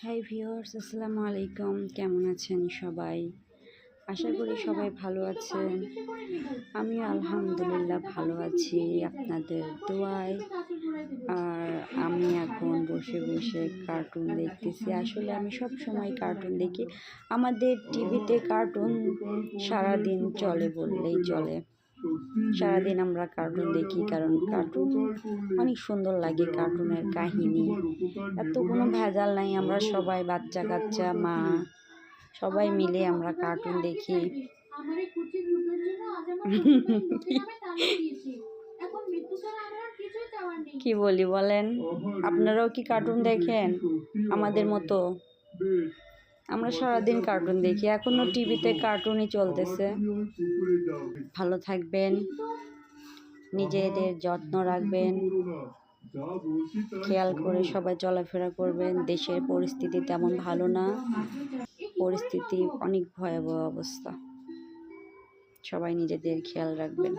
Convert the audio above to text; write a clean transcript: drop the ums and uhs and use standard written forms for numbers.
Hi viewers, আসসালামু আলাইকুম। কেমন আছেন সবাই? আশা করি সবাই ভালো আছেন। আমি আলহামদুলিল্লাহ ভালো আছি আপনাদের দোয়ায়। আর আমি এখন বসে বসে কার্টুন দেখতেছি। আসলে আমি সব সময় কার্টুন দেখি। আমাদের টিভিতে কার্টুন সারাদিন চলে বললেই চলে। সারাদিন আমরা কার্টুন দেখি, কারণ কার্টুন অনেক সুন্দর লাগে। কার্টুনের কাহিনী এত কোনো ভেজাল নাই। আমরা সবাই বাচ্চা কাচ্চা মা সবাই মিলে আমরা কার্টুন দেখি। কি বলি বলেন, আপনারাও কি কার্টুন দেখেন আমাদের মতো? আমরা সারাদিন কার্টুন দেখি, এখনো টিভিতে কার্টুনই চলতেছে। ভালো থাকবেন, নিজেদের যত্ন রাখবেন, খেয়াল করে সবাই চলাফেরা করবেন। দেশের পরিস্থিতি তেমন ভালো না, পরিস্থিতি অনেক ভয়াবহ অবস্থা। সবাই নিজেদের খেয়াল রাখবেন।